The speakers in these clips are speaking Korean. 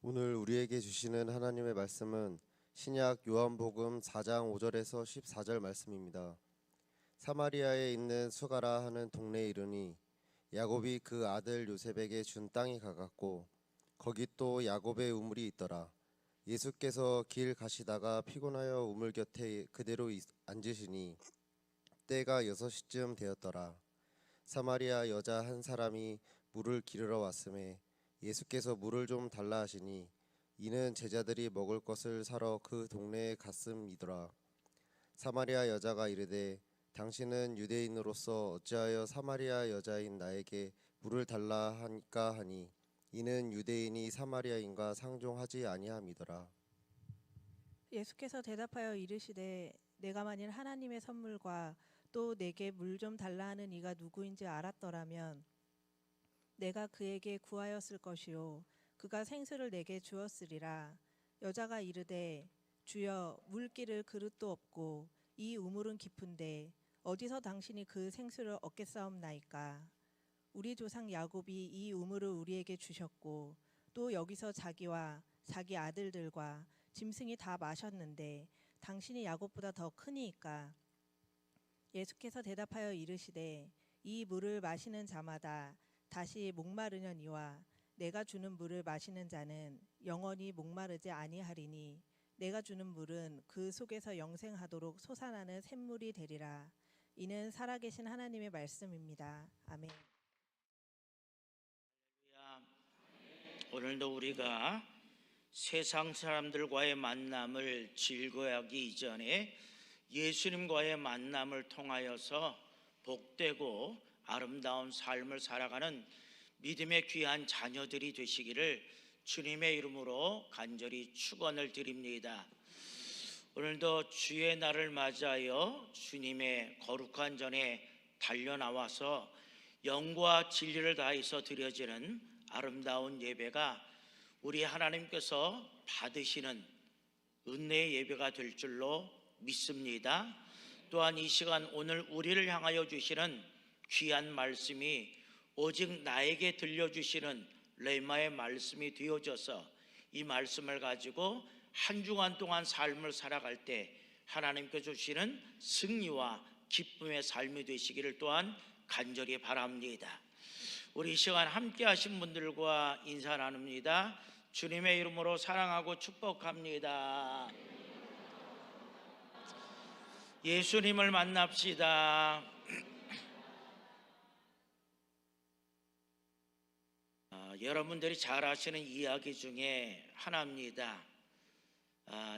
오늘 우리에게 주시는 하나님의 말씀은 신약 요한복음 4장 5절에서 14절 말씀입니다. 사마리아에 있는 수가라 하는 동네에 이르니 야곱이 그 아들 요셉에게 준 땅이 가깝고 거기 또 야곱의 우물이 있더라. 예수께서 길 가시다가 피곤하여 우물 곁에 그대로 앉으시니 때가 6시쯤 되었더라. 사마리아 여자 한 사람이 물을 기르러 왔음에 예수께서 물을 좀 달라 하시니 이는 제자들이 먹을 것을 사러 그 동네에 갔음이더라. 사마리아 여자가 이르되 당신은 유대인으로서 어찌하여 사마리아 여자인 나에게 물을 달라 하니까 하니 이는 유대인이 사마리아인과 상종하지 아니함이더라. 예수께서 대답하여 이르시되 내가 만일 하나님의 선물과 또 내게 물 좀 달라 하는 이가 누구인지 알았더라면 내가 그에게 구하였을 것이요 그가 생수를 내게 주었으리라. 여자가 이르되 주여 물기를 그릇도 없고 이 우물은 깊은데 어디서 당신이 그 생수를 얻겠사옵나이까. 우리 조상 야곱이 이 우물을 우리에게 주셨고 또 여기서 자기와 자기 아들들과 짐승이 다 마셨는데 당신이 야곱보다 더 크니이까. 예수께서 대답하여 이르시되 이 물을 마시는 자마다 다시 목마르려니와 내가 주는 물을 마시는 자는 영원히 목마르지 아니하리니 내가 주는 물은 그 속에서 영생하도록 솟아나는 샘물이 되리라. 이는 살아계신 하나님의 말씀입니다. 아멘. 오늘도 우리가 세상 사람들과의 만남을 즐거워하기 이전에 예수님과의 만남을 통하여서 복되고 아름다운 삶을 살아가는 믿음의 귀한 자녀들이 되시기를 주님의 이름으로 간절히 축원을 드립니다. 오늘도 주의 날을 맞이하여 주님의 거룩한 전에 달려나와서 영과 진리를 다해서 드려지는 아름다운 예배가 우리 하나님께서 받으시는 은혜의 예배가 될 줄로 믿습니다. 또한 이 시간 오늘 우리를 향하여 주시는 귀한 말씀이 오직 나에게 들려주시는 레마의 말씀이 되어져서 이 말씀을 가지고 한 주간 동안 삶을 살아갈 때 하나님께서 주시는 승리와 기쁨의 삶이 되시기를 또한 간절히 바랍니다. 우리 이 시간 함께 하신 분들과 인사 나눕니다. 주님의 이름으로 사랑하고 축복합니다. 예수님을 만납시다. 여러분들이 잘 아시는 이야기 중에 하나입니다.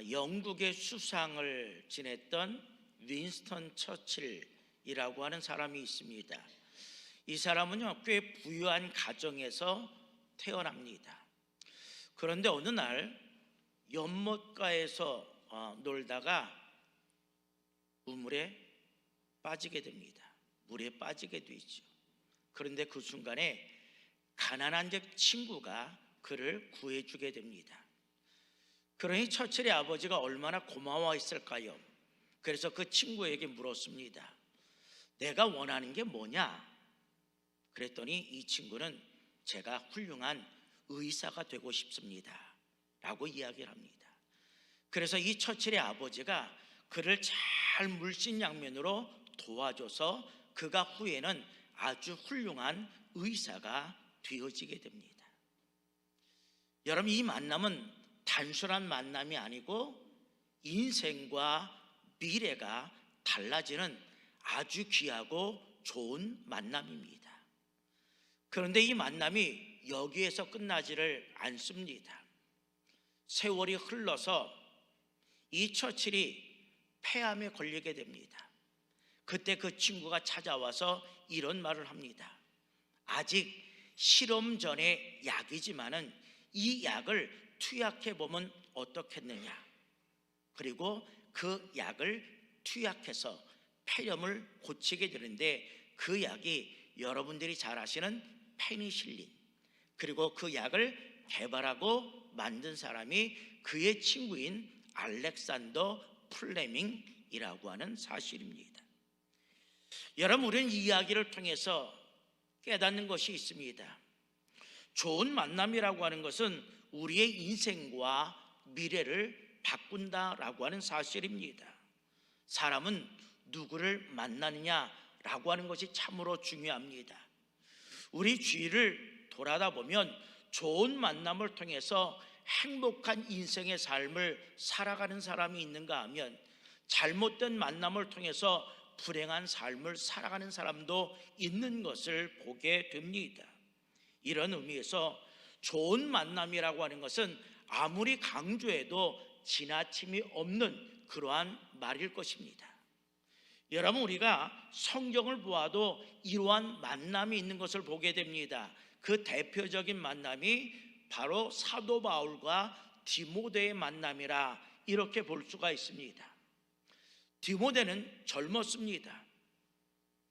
영국의 수상을 지냈던 윈스턴 처칠이라고 하는 사람이 있습니다. 이 사람은요, 꽤 부유한 가정에서 태어납니다. 그런데 어느 날 연못가에서 놀다가 우물에 빠지게 됩니다. 물에 빠지게 되죠. 그런데 그 순간에 가난한 친구가 그를 구해주게 됩니다. 그러니 처칠의 아버지가 얼마나 고마워했을까요? 그래서 그 친구에게 물었습니다. 내가 원하는 게 뭐냐? 그랬더니 이 친구는 제가 훌륭한 의사가 되고 싶습니다 라고 이야기를 합니다. 그래서 이 처칠의 아버지가 그를 잘 물신양면으로 도와줘서 그가 후에는 아주 훌륭한 의사가 되어지게 됩니다. 여러분, 이 만남은 단순한 만남이 아니고 인생과 미래가 달라지는 아주 귀하고 좋은 만남입니다. 그런데 이 만남이 여기에서 끝나지를 않습니다. 세월이 흘러서 이 처칠이 폐암에 걸리게 됩니다. 그때 그 친구가 찾아와서 이런 말을 합니다. 아직 실험 전의 약이지만은 이 약을 투약해 보면 어떻겠느냐. 그리고 그 약을 투약해서 폐렴을 고치게 되는데 그 약이 여러분들이 잘 아시는 페니실린, 그리고 그 약을 개발하고 만든 사람이 그의 친구인 알렉산더 플레밍이라고 하는 사실입니다. 여러분, 우리는 이 이야기를 통해서 깨닫는 것이 있습니다. 좋은 만남이라고 하는 것은 우리의 인생과 미래를 바꾼다라고 하는 사실입니다. 사람은 누구를 만나느냐라고 하는 것이 참으로 중요합니다. 우리 주위를 돌아다 보면 좋은 만남을 통해서 행복한 인생의 삶을 살아가는 사람이 있는가 하면 잘못된 만남을 통해서 불행한 삶을 살아가는 사람도 있는 것을 보게 됩니다. 이런 의미에서 좋은 만남이라고 하는 것은 아무리 강조해도 지나침이 없는 그러한 말일 것입니다. 여러분, 우리가 성경을 보아도 이러한 만남이 있는 것을 보게 됩니다. 그 대표적인 만남이 바로 사도 바울과 디모데의 만남이라 이렇게 볼 수가 있습니다. 디모데는 젊었습니다.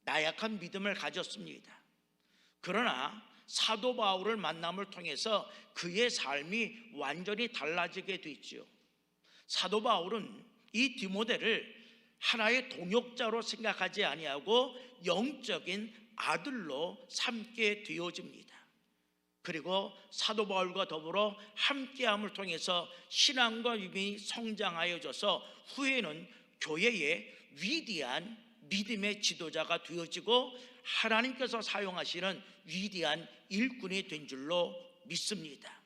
나약한 믿음을 가졌습니다. 그러나 사도 바울을 만남을 통해서 그의 삶이 완전히 달라지게 되죠. 사도 바울은 이 디모데를 하나의 동역자로 생각하지 아니하고 영적인 아들로 삼게 되어집니다. 그리고 사도 바울과 더불어 함께함을 통해서 신앙과 믿음이 성장하여져서 후에는 교회의 위대한 믿음의 지도자가 되어지고 하나님께서 사용하시는 위대한 일꾼이 된 줄로 믿습니다.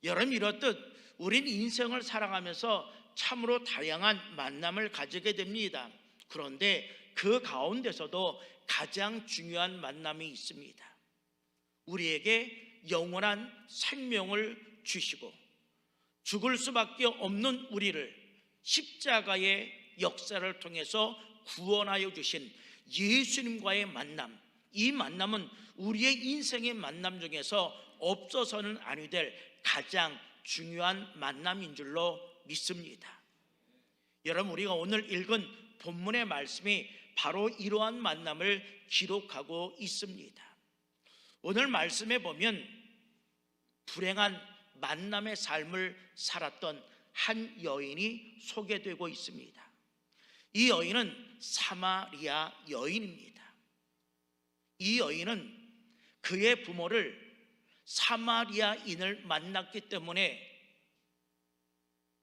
여러분, 이렇듯 우린 인생을 살아가면서 참으로 다양한 만남을 가지게 됩니다. 그런데 그 가운데서도 가장 중요한 만남이 있습니다. 우리에게 영원한 생명을 주시고 죽을 수밖에 없는 우리를 십자가의 역사를 통해서 구원하여 주신 예수님과의 만남, 이 만남은 우리의 인생의 만남 중에서 없어서는 아니 될 가장 중요한 만남인 줄로 믿습니다. 여러분, 우리가 오늘 읽은 본문의 말씀이 바로 이러한 만남을 기록하고 있습니다. 오늘 말씀에 보면 불행한 만남의 삶을 살았던 한 여인이 소개되고 있습니다. 이 여인은 사마리아 여인입니다. 이 여인은 그의 부모를 사마리아인을 만났기 때문에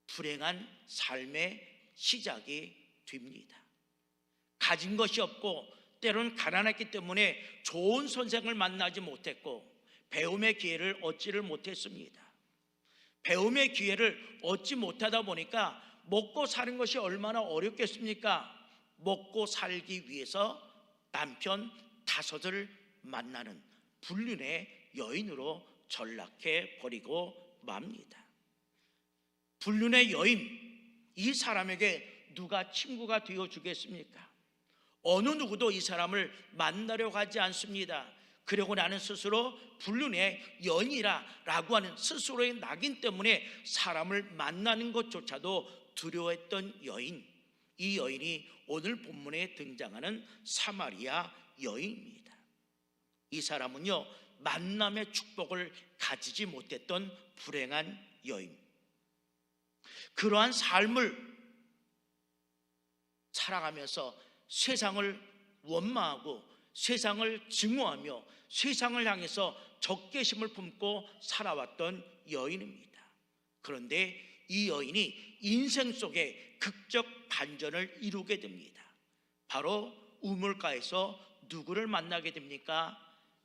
불행한 삶의 시작이 됩니다. 가진 것이 없고 때로는 가난했기 때문에 좋은 선생을 만나지 못했고 배움의 기회를 얻지를 못했습니다. 배움의 기회를 얻지 못하다 보니까 먹고 사는 것이 얼마나 어렵겠습니까? 먹고 살기 위해서 남편 5을 만나는 불륜의 여인으로 전락해 버리고 맙니다. 불륜의 여인, 이 사람에게 누가 친구가 되어 주겠습니까? 어느 누구도 이 사람을 만나려고 하지 않습니다. 그러고 나는 스스로 불륜의 여인이라고 하는 스스로의 낙인 때문에 사람을 만나는 것조차도 두려워했던 여인, 이 여인이 오늘 본문에 등장하는 사마리아 여인입니다. 이 사람은요, 만남의 축복을 가지지 못했던 불행한 여인, 그러한 삶을 살아가면서 세상을 원망하고 세상을 증오하며 세상을 향해서 적개심을 품고 살아왔던 여인입니다. 그런데 이 여인이 인생 속에 극적 반전을 이루게 됩니다. 바로 우물가에서 누구를 만나게 됩니까?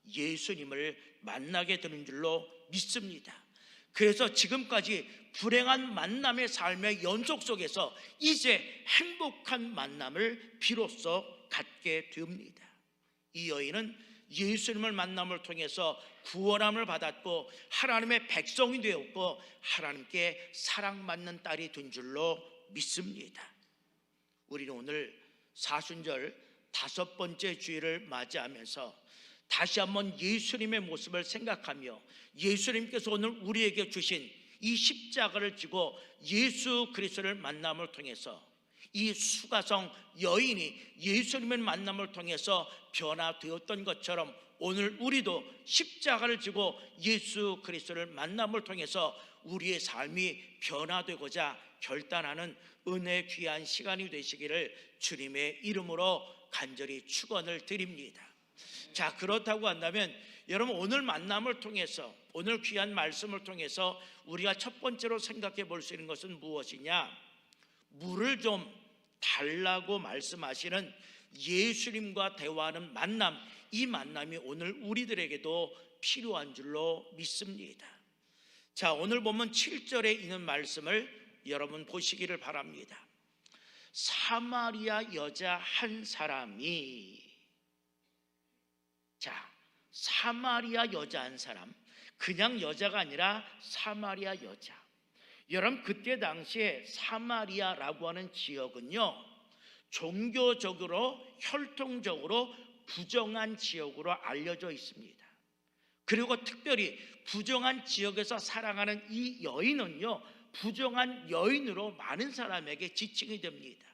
예수님을 만나게 되는 줄로 믿습니다. 그래서 지금까지 불행한 만남의 삶의 연속 속에서 이제 행복한 만남을 비로소 갖게 됩니다. 이 여인은 예수님을 만남을 통해서 구원함을 받았고 하나님의 백성이 되었고 하나님께 사랑받는 딸이 된 줄로 믿습니다. 우리는 오늘 사순절 5번째 주일을 맞이하면서 다시 한번 예수님의 모습을 생각하며 예수님께서 오늘 우리에게 주신 이 십자가를 지고 예수 그리스도를 만남을 통해서 이 수가성 여인이 예수님의 만남을 통해서 변화되었던 것처럼 오늘 우리도 십자가를 지고 예수 그리스도를 만남을 통해서 우리의 삶이 변화되고자 결단하는 은혜 귀한 시간이 되시기를 주님의 이름으로 간절히 축원을 드립니다. 자, 그렇다고 한다면 여러분, 오늘 만남을 통해서, 오늘 귀한 말씀을 통해서 우리가 첫 번째로 생각해 볼 수 있는 것은 무엇이냐? 물을 좀 달라고 말씀하시는 예수님과 대화하는 만남, 이 만남이 오늘 우리들에게도 필요한 줄로 믿습니다. 자, 오늘 보면 7절에 있는 말씀을 여러분 보시기를 바랍니다. 사마리아 여자 한 사람이, 자, 사마리아 여자 한 사람, 그냥 여자가 아니라 사마리아 여자. 여러분, 그때 당시에 사마리아라고 하는 지역은요, 종교적으로 혈통적으로 부정한 지역으로 알려져 있습니다. 그리고 특별히 부정한 지역에서 살아가는 이 여인은요, 부정한 여인으로 많은 사람에게 지칭이 됩니다.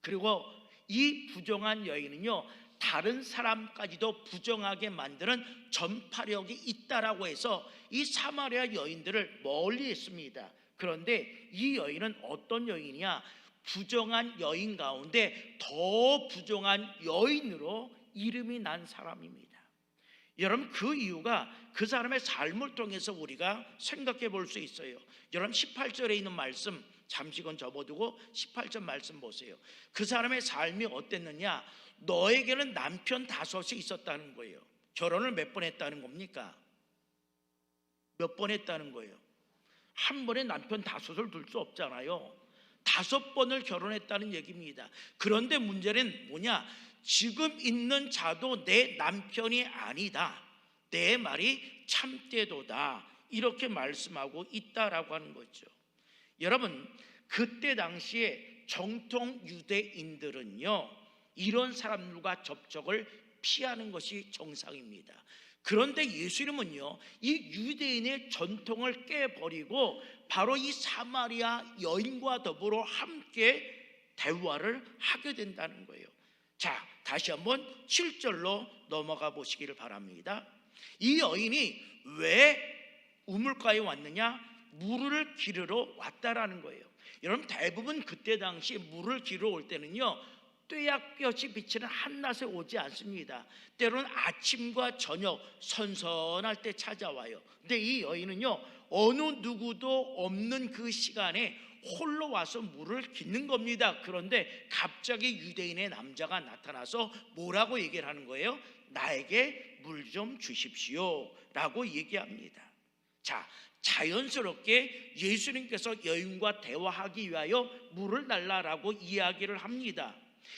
그리고 이 부정한 여인은요, 다른 사람까지도 부정하게 만드는 전파력이 있다라고 해서 이 사마리아 여인들을 멀리 했습니다. 그런데 이 여인은 어떤 여인이냐? 부정한 여인 가운데 더 부정한 여인으로 이름이 난 사람입니다. 여러분, 그 이유가 그 사람의 삶을 통해서 우리가 생각해 볼 수 있어요. 여러분, 18절에 있는 말씀 잠시건 접어두고 18절 말씀 보세요. 그 사람의 삶이 어땠느냐? 너에게는 남편 5이 있었다는 거예요. 결혼을 몇 번 했다는 겁니까? 몇 번 했다는 거예요? 한 번에 남편 5을 둘 수 없잖아요. 5번을 결혼했다는 얘기입니다. 그런데 문제는 뭐냐? 지금 있는 자도 내 남편이 아니다. 내 말이 참되도다. 이렇게 말씀하고 있다라고 하는 거죠. 여러분, 그때 당시에 정통 유대인들은요, 이런 사람들과 접촉을 피하는 것이 정상입니다. 그런데 예수님은요, 이 유대인의 전통을 깨버리고 바로 이 사마리아 여인과 더불어 함께 대화를 하게 된다는 거예요. 자, 다시 한번 7절로 넘어가 보시기를 바랍니다. 이 여인이 왜 우물가에 왔느냐? 물을 기르러 왔다라는 거예요. 여러분, 대부분 그때 당시 물을 기르러 올 때는요, 떼약볕이 비치는 한낮에 오지 않습니다. 때로는 아침과 저녁 선선할 때 찾아와요. 근데 이 여인은요, 어느 누구도 없는 그 시간에 홀로 와서 물을 깃는 겁니다. 그런데 갑자기 유대인의 남자가 나타나서 뭐라고 얘기를 하는 거예요? 나에게 물 좀 주십시오 라고 얘기합니다. 자, 자연스럽게 예수님께서 여인과 대화하기 위하여 물을 달라라고 이야기를 합니다.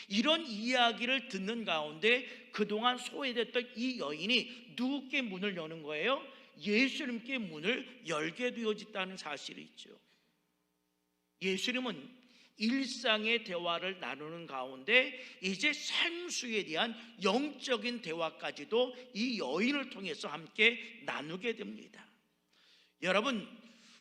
이런 이야기를 듣는 가운데 그동안 소외됐던 이 여인이 누구께 문을 여는 거예요? 예수님께 문을 열게 되어졌다는 사실이 있죠. 예수님은 일상의 대화를 나누는 가운데 이제 생수에 대한 영적인 대화까지도 이 여인을 통해서 함께 나누게 됩니다. 여러분,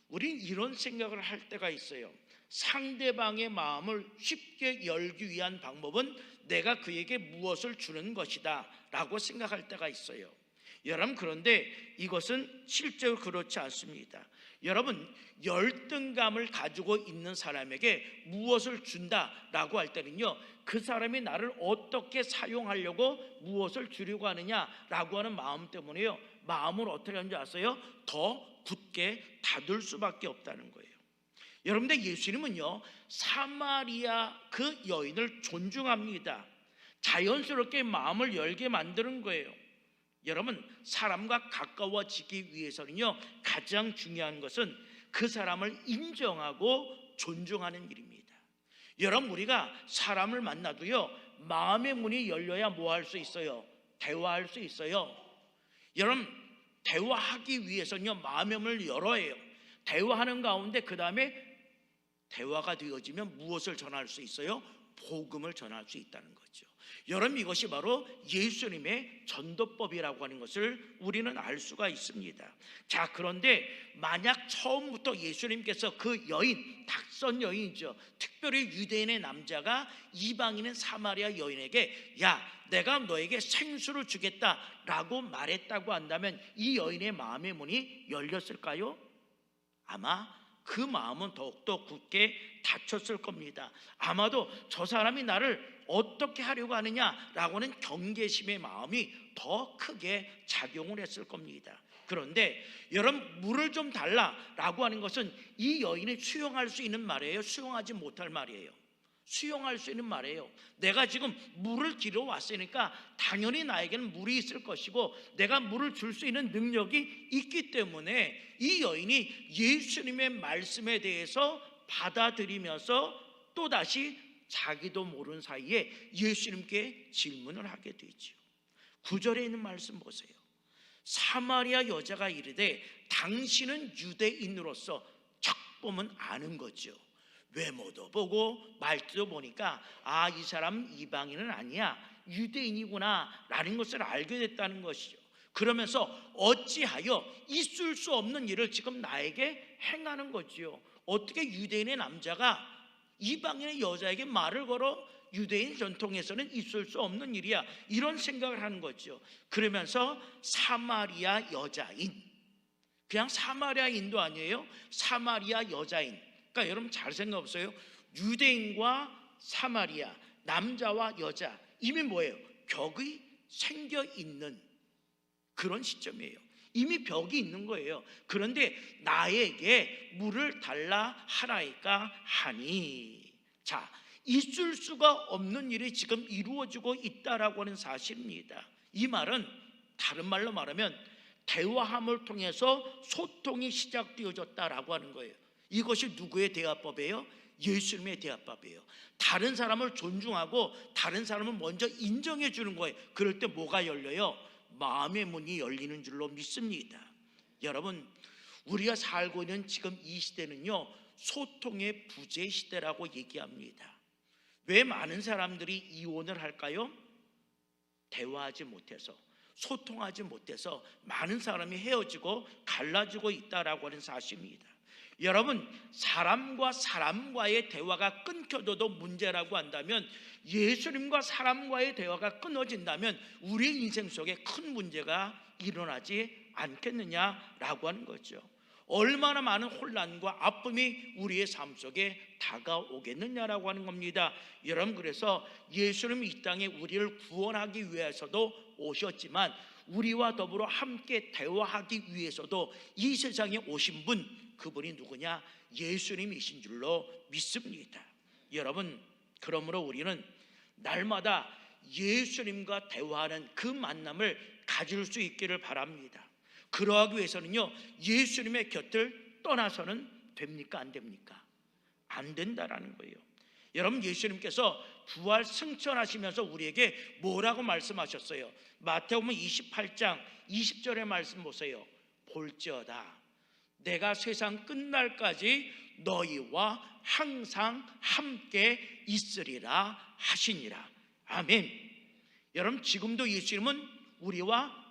우린 이런 생각을 할 때가 있어요. 상대방의 마음을 쉽게 열기 위한 방법은 내가 그에게 무엇을 주는 것이다 라고 생각할 때가 있어요. 여러분, 그런데 이것은 실제로 그렇지 않습니다. 여러분, 열등감을 가지고 있는 사람에게 무엇을 준다라고 할 때는요, 그 사람이 나를 어떻게 사용하려고 무엇을 주려고 하느냐라고 하는 마음 때문에요, 마음을 어떻게 하는지 아세요? 더 굳게 닫을 수밖에 없다는 거예요. 여러분들, 예수님은요, 사마리아 그 여인을 존중합니다. 자연스럽게 마음을 열게 만드는 거예요. 여러분, 사람과 가까워지기 위해서는요, 가장 중요한 것은 그 사람을 인정하고 존중하는 일입니다. 여러분, 우리가 사람을 만나도요, 마음의 문이 열려야 뭐 할 수 있어요? 대화할 수 있어요. 여러분, 대화하기 위해서는요, 마음의 문을 열어야 해요. 대화하는 가운데 그 다음에 대화가 되어지면 무엇을 전할 수 있어요? 복음을 전할 수 있다는 거죠. 여러분, 이것이 바로 예수님의 전도법이라고 하는 것을 우리는 알 수가 있습니다. 자, 그런데 만약 처음부터 예수님께서 그 여인, 낯선 여인이죠, 특별히 유대인의 남자가 이방인인 사마리아 여인에게 야, 내가 너에게 생수를 주겠다라고 말했다고 한다면 이 여인의 마음의 문이 열렸을까요? 아마 그 마음은 더욱더 굳게 닫혔을 겁니다. 아마도 저 사람이 나를 어떻게 하려고 하느냐라고는 경계심의 마음이 더 크게 작용을 했을 겁니다. 그런데 여러분, 물을 좀 달라라고 하는 것은 이 여인이 수용할 수 있는 말이에요, 수용하지 못할 말이에요? 수용할 수 있는 말이에요. 내가 지금 물을 길어 왔으니까 당연히 나에게는 물이 있을 것이고 내가 물을 줄 수 있는 능력이 있기 때문에 이 여인이 예수님의 말씀에 대해서 받아들이면서 또다시 자기도 모르는 사이에 예수님께 질문을 하게 되죠. 9절에 있는 말씀 보세요. 사마리아 여자가 이르되 당신은 유대인으로서 척 보면 아는 거죠. 외모도 보고 말투도 보니까 이 사람 이방인은 아니야, 유대인이구나 라는 것을 알게 됐다는 것이죠. 그러면서 어찌하여 있을 수 없는 일을 지금 나에게 행하는 거지요. 어떻게 유대인의 남자가 이방인의 여자에게 말을 걸어? 유대인 전통에서는 있을 수 없는 일이야, 이런 생각을 하는 거죠. 그러면서 사마리아 여자인, 그냥 사마리아인도 아니에요, 사마리아 여자인. 그러니까 여러분 잘 생각 없어요? 유대인과 사마리아, 남자와 여자, 이미 뭐예요? 벽이 생겨 있는 그런 시점이에요. 이미 벽이 있는 거예요. 그런데 나에게 물을 달라 하라이까 하니, 자, 있을 수가 없는 일이 지금 이루어지고 있다라고 하는 사실입니다. 이 말은 다른 말로 말하면 대화함을 통해서 소통이 시작되어졌다라고 하는 거예요. 이것이 누구의 대화법이에요? 예수님의 대화법이에요. 다른 사람을 존중하고 다른 사람을 먼저 인정해 주는 거예요. 그럴 때 뭐가 열려요? 마음의 문이 열리는 줄로 믿습니다. 여러분, 우리가 살고 있는 지금 이 시대는요, 소통의 부재 시대라고 얘기합니다. 왜 많은 사람들이 이혼을 할까요? 대화하지 못해서, 소통하지 못해서 많은 사람이 헤어지고 갈라지고 있다라고 하는 사실입니다. 여러분, 사람과 사람과의 대화가 끊겨도 문제라고 한다면, 예수님과 사람과의 대화가 끊어진다면 우리 인생 속에 큰 문제가 일어나지 않겠느냐라고 하는 거죠. 얼마나 많은 혼란과 아픔이 우리의 삶 속에 다가오겠느냐라고 하는 겁니다. 여러분, 그래서 예수님이 이 땅에 우리를 구원하기 위해서도 오셨지만 우리와 더불어 함께 대화하기 위해서도 이 세상에 오신 분, 그분이 누구냐? 예수님이신 줄로 믿습니다. 여러분, 그러므로 우리는 날마다 예수님과 대화하는 그 만남을 가질 수 있기를 바랍니다. 그러하기 위해서는요, 예수님의 곁을 떠나서는 됩니까? 안 됩니까? 안 된다라는 거예요. 여러분, 예수님께서 부활 승천하시면서 우리에게 뭐라고 말씀하셨어요? 마태복음 28장 20절의 말씀 보세요. 볼지어다 내가 세상 끝날까지 너희와 항상 함께 있으리라 하시니라. 아멘. 여러분, 지금도 예수님은 우리와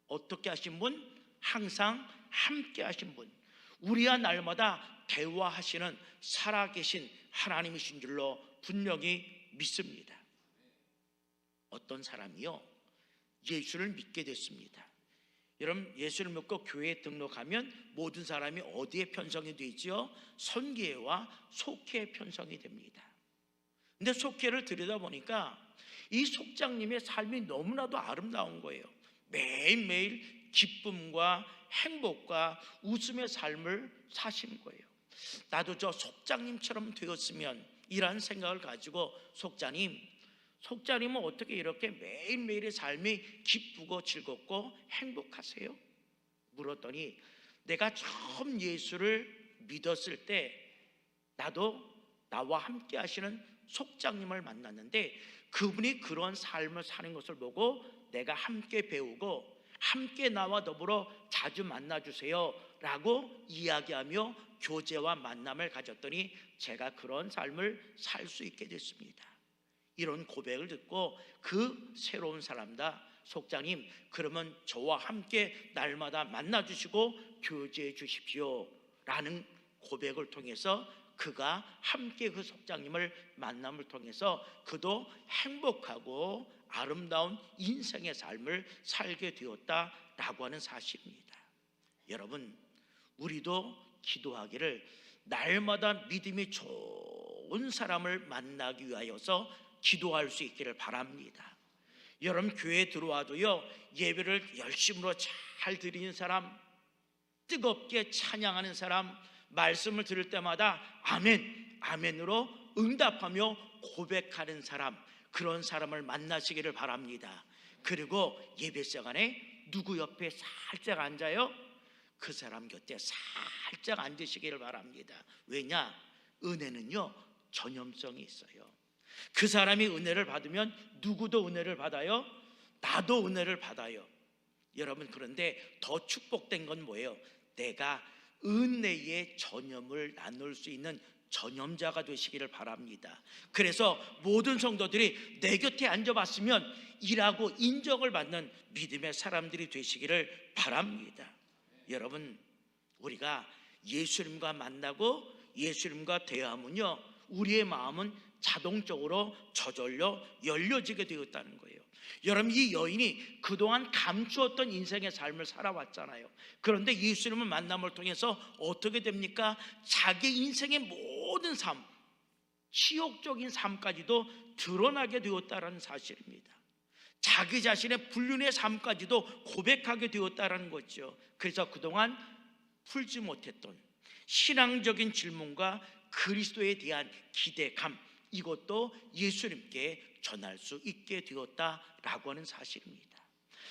어떻게 하신 분? 항상 함께 하신 분, 우리와 날마다 대화하시는 살아계신 하나님이신 줄로 분명히 믿습니다. 어떤 사람이요, 예수를 믿게 됐습니다. 여러분, 예수를 믿고 교회에 등록하면 모든 사람이 어디에 편성이 되지요? 선교회와 속회에 편성이 됩니다. 근데 속회를 들여다보니까 이 속장님의 삶이 너무나도 아름다운 거예요. 매일매일 기쁨과 행복과 웃음의 삶을 사신 거예요. 나도 저 속장님처럼 되었으면 이라는 생각을 가지고 속장님은 어떻게 이렇게 매일매일의 삶이 기쁘고 즐겁고 행복하세요? 물었더니 내가 처음 예수를 믿었을 때 나도 나와 함께 하시는 속장님을 만났는데 그분이 그런 삶을 사는 것을 보고 내가 함께 배우고 함께 나와 더불어 자주 만나주세요 라고 이야기하며 교제와 만남을 가졌더니 제가 그런 삶을 살 수 있게 됐습니다. 이런 고백을 듣고 그 새로운 사람다, 속장님, 그러면 저와 함께 날마다 만나주시고 교제해 주십시오 라는 고백을 통해서 그가 함께 그 속장님을 만남을 통해서 그도 행복하고 아름다운 인생의 삶을 살게 되었다라고 하는 사실입니다. 여러분, 우리도 기도하기를 날마다 믿음이 좋은 사람을 만나기 위하여서 기도할 수 있기를 바랍니다. 여러분 교회에 들어와도요, 예배를 열심으로 잘 드리는 사람, 뜨겁게 찬양하는 사람, 말씀을 들을 때마다 아멘, 아멘으로 응답하며 고백하는 사람, 그런 사람을 만나시기를 바랍니다. 그리고 예배 시간에 누구 옆에 살짝 앉아요? 그 사람 곁에 살짝 앉으시기를 바랍니다. 왜냐? 은혜는요, 전염성이 있어요. 그 사람이 은혜를 받으면 누구도 은혜를 받아요? 나도 은혜를 받아요. 여러분, 그런데 더 축복된 건 뭐예요? 내가 은혜의 전염을 나눌 수 있는 전염자가 되시기를 바랍니다. 그래서 모든 성도들이 내 곁에 앉아봤으면 일하고 인정을 받는 믿음의 사람들이 되시기를 바랍니다. 여러분, 우리가 예수님과 만나고 예수님과 대화하면요, 우리의 마음은 자동적으로 저절로 열려지게 되었다는 거예요. 여러분, 이 여인이 그동안 감추었던 인생의 삶을 살아왔잖아요. 그런데 예수님을 만남을 통해서 어떻게 됩니까? 자기 인생의 모든 삶, 치욕적인 삶까지도 드러나게 되었다는 사실입니다. 자기 자신의 불륜의 삶까지도 고백하게 되었다는 거죠. 그래서 그동안 풀지 못했던 신앙적인 질문과 그리스도에 대한 기대감, 이것도 예수님께 전할 수 있게 되었다라고 하는 사실입니다.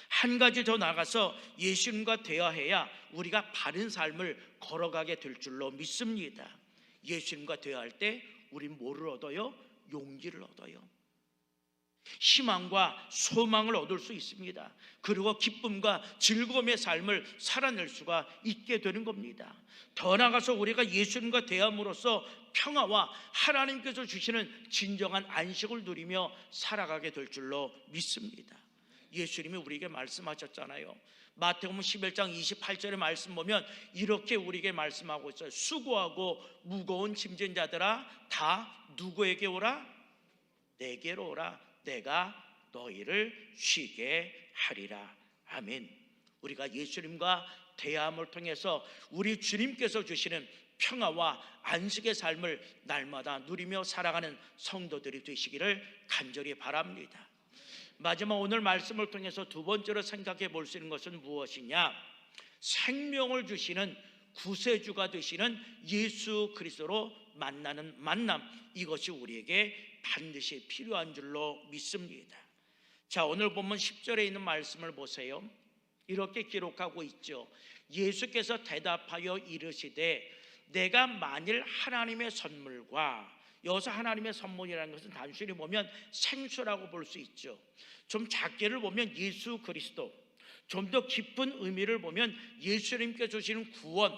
한 가지 더 나가서 예수님과 대화해야 우리가 바른 삶을 걸어가게 될 줄로 믿습니다. 예수님과 대화할 때 우린 뭐를 얻어요? 용기를 얻어요. 희망과 소망을 얻을 수 있습니다. 그리고 기쁨과 즐거움의 삶을 살아낼 수가 있게 되는 겁니다. 더 나아가서 우리가 예수님과 대함으로써 평화와 하나님께서 주시는 진정한 안식을 누리며 살아가게 될 줄로 믿습니다. 예수님이 우리에게 말씀하셨잖아요. 마태복음 11장 28절의 말씀 보면 이렇게 우리에게 말씀하고 있어요. 수고하고 무거운 짐진 자들아, 다 누구에게 오라? 내게로 오라. 내가 너희를 쉬게 하리라. 아멘. 우리가 예수님과 대함을 통해서 우리 주님께서 주시는 평화와 안식의 삶을 날마다 누리며 살아가는 성도들이 되시기를 간절히 바랍니다. 마지막 오늘 말씀을 통해서 두 번째로 생각해 볼 수 있는 것은 무엇이냐? 생명을 주시는 구세주가 되시는 예수 그리스도로 만나는 만남, 이것이 우리에게 반드시 필요한 줄로 믿습니다. 자, 오늘 본문 10절에 있는 말씀을 보세요. 이렇게 기록하고 있죠. 예수께서 대답하여 이르시되 내가 만일 하나님의 선물과, 여기서 하나님의 선물이라는 것은 단순히 보면 생수라고 볼 수 있죠. 좀 작게를 보면 예수 그리스도, 좀 더 깊은 의미를 보면 예수님께 주시는 구원,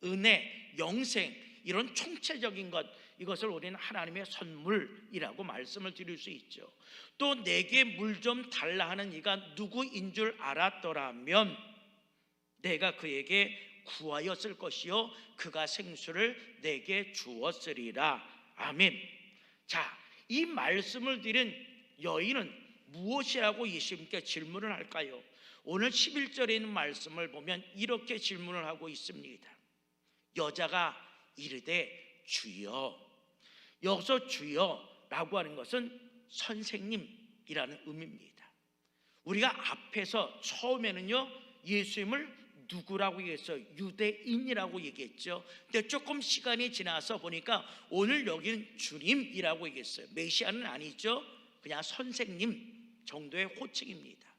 은혜, 영생, 이런 총체적인 것, 이것을 우리는 하나님의 선물이라고 말씀을 드릴 수 있죠. 또 내게 물 좀 달라 하는 이가 누구인 줄 알았더라면 내가 그에게 구하였을 것이요 그가 생수를 내게 주었으리라. 아멘. 자, 이 말씀을 드린 여인은 무엇이라고 예수님께 질문을 할까요? 오늘 11절에 있는 말씀을 보면 이렇게 질문을 하고 있습니다. 여자가 이르되 주여. 여기서 주여라고 하는 것은 선생님이라는 의미입니다. 우리가 앞에서 처음에는요, 예수님을 누구라고 얘기했어요? 유대인이라고 얘기했죠. 근데 조금 시간이 지나서 보니까 오늘 여기는 주님이라고 얘기했어요. 메시아는 아니죠. 그냥 선생님 정도의 호칭입니다.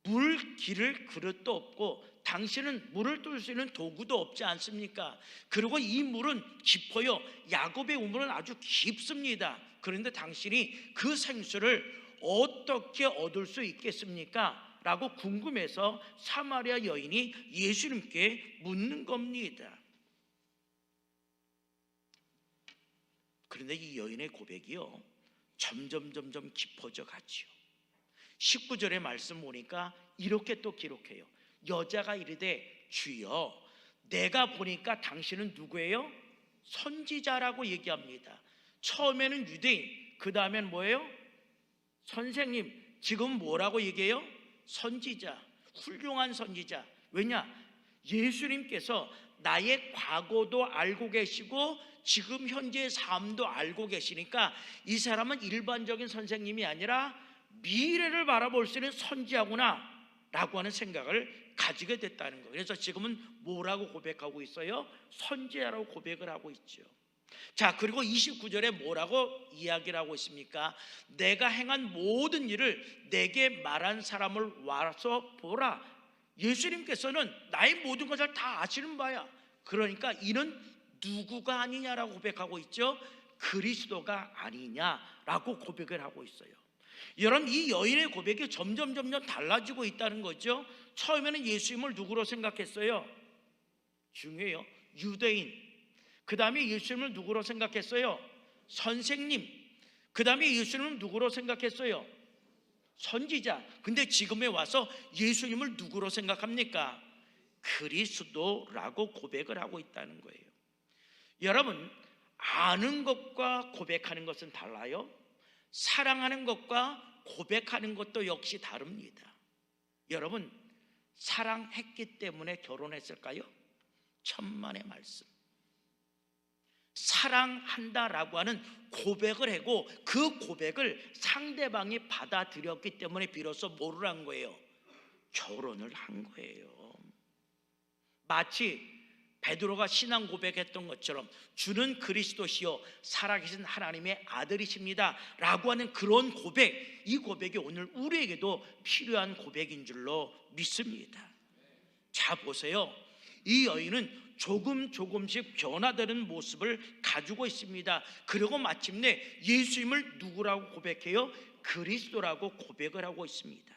물 기를 그릇도 없고 당신은 물을 뚫을 수 있는 도구도 없지 않습니까? 그리고 이 물은 깊어요. 야곱의 우물은 아주 깊습니다. 그런데 당신이 그 생수를 어떻게 얻을 수 있겠습니까? 라고 궁금해서 사마리아 여인이 예수님께 묻는 겁니다. 그런데 이 여인의 고백이요, 점점 깊어져 가지요. 19절의 말씀 보니까 이렇게 또 기록해요. 여자가 이르되 주여, 내가 보니까 당신은 누구예요? 선지자라고 얘기합니다. 처음에는 유대인, 그 다음엔 뭐예요? 선생님. 지금 뭐라고 얘기해요? 선지자, 훌륭한 선지자. 왜냐? 예수님께서 나의 과거도 알고 계시고 지금 현재의 삶도 알고 계시니까 이 사람은 일반적인 선생님이 아니라 미래를 바라볼 수 있는 선지자구나 라고 하는 생각을 가지게 됐다는 거예요. 그래서 지금은 뭐라고 고백하고 있어요? 선지자라고 고백을 하고 있죠. 자, 그리고 29절에 뭐라고 이야기를 하고 있습니까? 내가 행한 모든 일을 내게 말한 사람을 와서 보라. 예수님께서는 나의 모든 것을 다 아시는 바야. 그러니까 이는 누구가 아니냐라고 고백하고 있죠. 그리스도가 아니냐라고 고백을 하고 있어요. 여러분, 이 여인의 고백이 점점 달라지고 있다는 거죠. 처음에는 예수님을 누구로 생각했어요? 중요해요. 유대인. 그 다음에 예수님을 누구로 생각했어요? 선생님. 그 다음에 예수님을 누구로 생각했어요? 선지자. 근데 지금에 와서 예수님을 누구로 생각합니까? 그리스도라고 고백을 하고 있다는 거예요. 여러분, 아는 것과 고백하는 것은 달라요. 사랑하는 것과 고백하는 것도 역시 다릅니다. 여러분, 사랑했기 때문에 결혼했을까요? 천만의 말씀. 사랑한다라고 하는 고백을 하고 그 고백을 상대방이 받아들였기 때문에 비로소 뭐를 한 거예요? 결혼을 한 거예요. 마치 베드로가 신앙 고백했던 것처럼 주는 그리스도시요 살아계신 하나님의 아들이십니다 라고 하는 그런 고백, 이 고백이 오늘 우리에게도 필요한 고백인 줄로 믿습니다. 자, 보세요. 이 여인은 조금씩 변화되는 모습을 가지고 있습니다. 그리고 마침내 예수님을 누구라고 고백해요? 그리스도라고 고백을 하고 있습니다.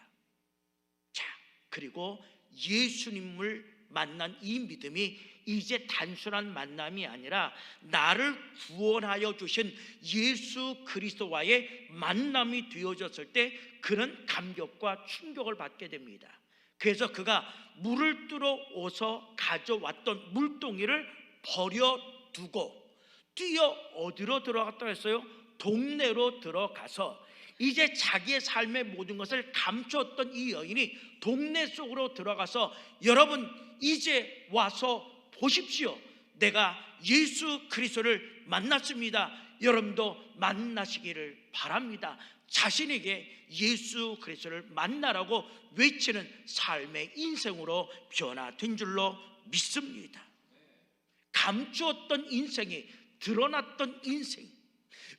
자, 그리고 예수님을 만난 이 믿음이 이제 단순한 만남이 아니라 나를 구원하여 주신 예수 그리스도와의 만남이 되어졌을 때 그는 감격과 충격을 받게 됩니다. 그래서 그가 물을 뚫어 오서 가져왔던 물동이를 버려두고 뛰어 어디로 들어갔다 했어요? 동네로 들어가서 이제 자기의 삶의 모든 것을 감추었던 이 여인이 동네 속으로 들어가서 여러분 이제 와서 보십시오. 내가 예수 그리스도를 만났습니다. 여러분도 만나시기를 바랍니다. 자신에게 예수 그리스도를 만나라고 외치는 삶의 인생으로 변화된 줄로 믿습니다. 감추었던 인생이 드러났던 인생,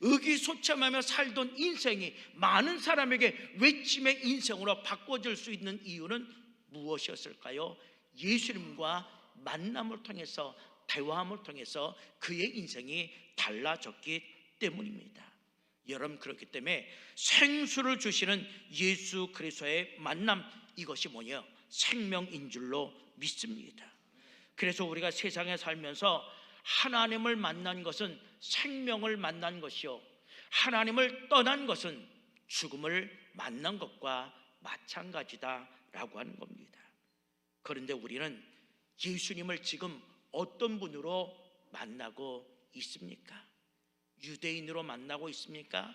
의기소침하며 살던 인생이 많은 사람에게 외침의 인생으로 바꿔질 수 있는 이유는 무엇이었을까요? 예수님과 만남을 통해서, 대화함을 통해서 그의 인생이 달라졌기 때문입니다. 여러분, 그렇기 때문에 생수를 주시는 예수 그리스도의 만남, 이것이 뭐냐? 생명인 줄로 믿습니다. 그래서 우리가 세상에 살면서 하나님을 만난 것은 생명을 만난 것이요, 하나님을 떠난 것은 죽음을 만난 것과 마찬가지다라고 하는 겁니다. 그런데 우리는 예수님을 지금 어떤 분으로 만나고 있습니까? 유대인으로 만나고 있습니까?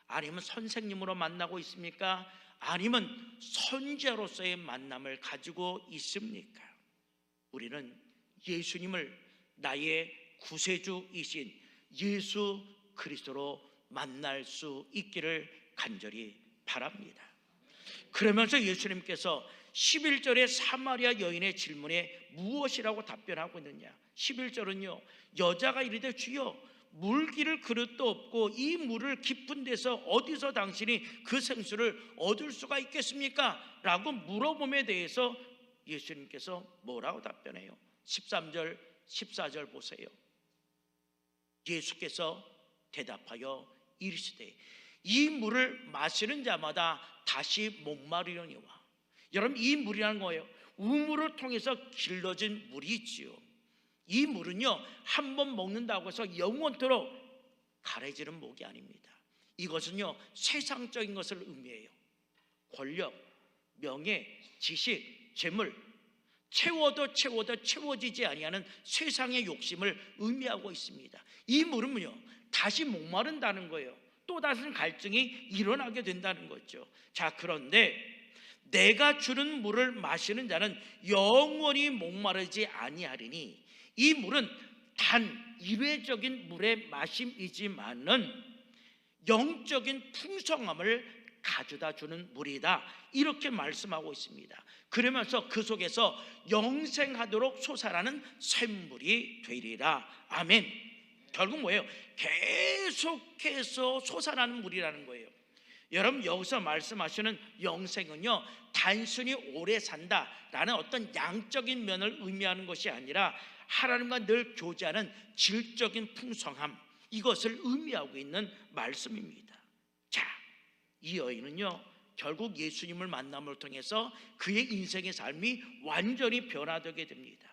아니면 선생님으로 만나고 있습니까? 아니면 선지자로서의 만남을 가지고 있습니까? 우리는 예수님을 나의 구세주이신 예수 그리스도로 만날 수 있기를 간절히 바랍니다. 그러면서 예수님께서 11절의 사마리아 여인의 질문에 무엇이라고 답변하고 있느냐? 11절은요, 여자가 이르되 주여 물기를 그릇도 없고 이 물을 깊은 데서 어디서 당신이 그 생수를 얻을 수가 있겠습니까? 라고 물어봄에 대해서 예수님께서 뭐라고 답변해요? 13절 14절 보세요. 예수께서 대답하여 이르시되 이 물을 마시는 자마다 다시 목마르려니와. 여러분, 이 물이라는 거예요. 우물을 통해서 길러진 물이 있지요. 이 물은요, 한 번 먹는다고 해서 영원토록 가래지는 목이 아닙니다. 이것은요, 세상적인 것을 의미해요. 권력, 명예, 지식, 재물, 채워도 채워지지 아니하는 세상의 욕심을 의미하고 있습니다. 이 물은요, 다시 목마른다는 거예요. 또 다른 갈증이 일어나게 된다는 거죠. 자, 그런데 내가 주는 물을 마시는 자는 영원히 목마르지 아니하리니 이 물은 단 일회적인 물의 마심이지만은 영적인 풍성함을 가져다 주는 물이다, 이렇게 말씀하고 있습니다. 그러면서 그 속에서 영생하도록 솟아나는 샘물이 되리라. 아멘. 결국 뭐예요? 계속해서 솟아나는 물이라는 거예요. 여러분, 여기서 말씀하시는 영생은요, 단순히 오래 산다라는 어떤 양적인 면을 의미하는 것이 아니라 하나님과 늘 교제하는 질적인 풍성함, 이것을 의미하고 있는 말씀입니다. 자, 이 여인은요, 결국 예수님을 만남을 통해서 그의 인생의 삶이 완전히 변화되게 됩니다.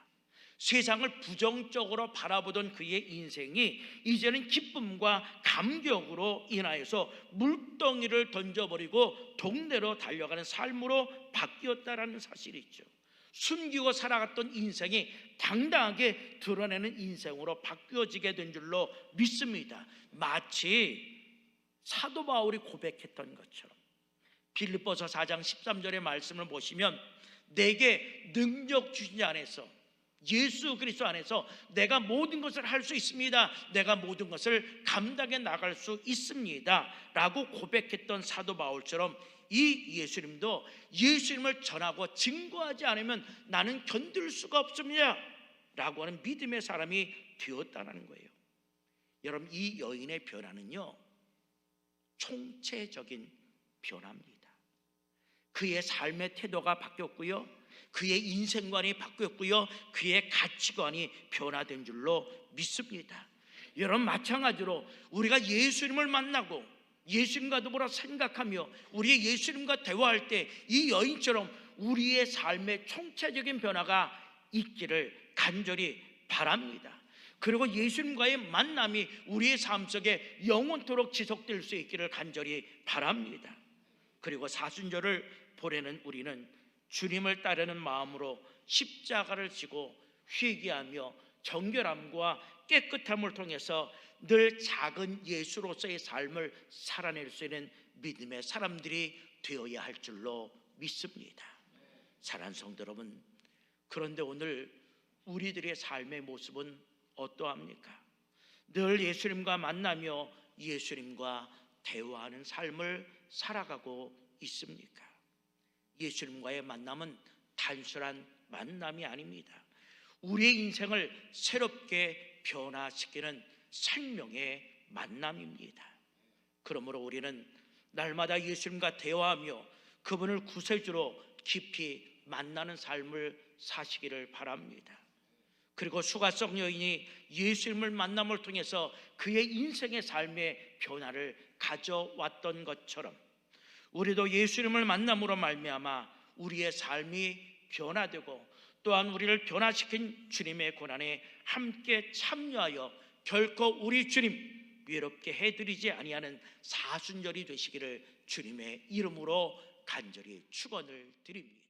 세상을 부정적으로 바라보던 그의 인생이 이제는 기쁨과 감격으로 인하여서 물덩이를 던져버리고 동네로 달려가는 삶으로 바뀌었다라는 사실이 있죠. 숨기고 살아갔던 인생이 당당하게 드러내는 인생으로 바뀌어지게 된 줄로 믿습니다. 마치 사도 바울이 고백했던 것처럼 빌립보서 4장 13절의 말씀을 보시면, 내게 능력 주신 자 안에서, 예수 그리스도 안에서 내가 모든 것을 할 수 있습니다. 내가 모든 것을 감당해 나갈 수 있습니다 라고 고백했던 사도 바울처럼 이 예수님도 예수님을 전하고 증거하지 않으면 나는 견딜 수가 없습니다 라고 하는 믿음의 사람이 되었다는 거예요. 여러분, 이 여인의 변화는요, 총체적인 변화입니다. 그의 삶의 태도가 바뀌었고요, 그의 인생관이 바뀌었고요, 그의 가치관이 변화된 줄로 믿습니다. 여러분, 마찬가지로 우리가 예수님을 만나고 예수님과 더불어 생각하며 우리의 예수님과 대화할 때 이 여인처럼 우리의 삶의 총체적인 변화가 있기를 간절히 바랍니다. 그리고 예수님과의 만남이 우리의 삶 속에 영원토록 지속될 수 있기를 간절히 바랍니다. 그리고 사순절을 보내는 우리는 주님을 따르는 마음으로 십자가를 지고 회개하며 정결함과 깨끗함을 통해서 늘 작은 예수로서의 삶을 살아낼 수 있는 믿음의 사람들이 되어야 할 줄로 믿습니다. 사랑하는 성도 여러분, 그런데 오늘 우리들의 삶의 모습은 어떠합니까? 늘 예수님과 만나며 예수님과 대화하는 삶을 살아가고 있습니까? 예수님과의 만남은 단순한 만남이 아닙니다. 우리의 인생을 새롭게 변화시키는 생명의 만남입니다. 그러므로 우리는 날마다 예수님과 대화하며 그분을 구세주로 깊이 만나는 삶을 사시기를 바랍니다. 그리고 수가성 여인이 예수님을 만남을 통해서 그의 인생의 삶의 변화를 가져왔던 것처럼 우리도 예수님을 만남으로 말미암아 우리의 삶이 변화되고 또한 우리를 변화시킨 주님의 고난에 함께 참여하여 결코 우리 주님 외롭게 해드리지 아니하는 사순절이 되시기를 주님의 이름으로 간절히 축원을 드립니다.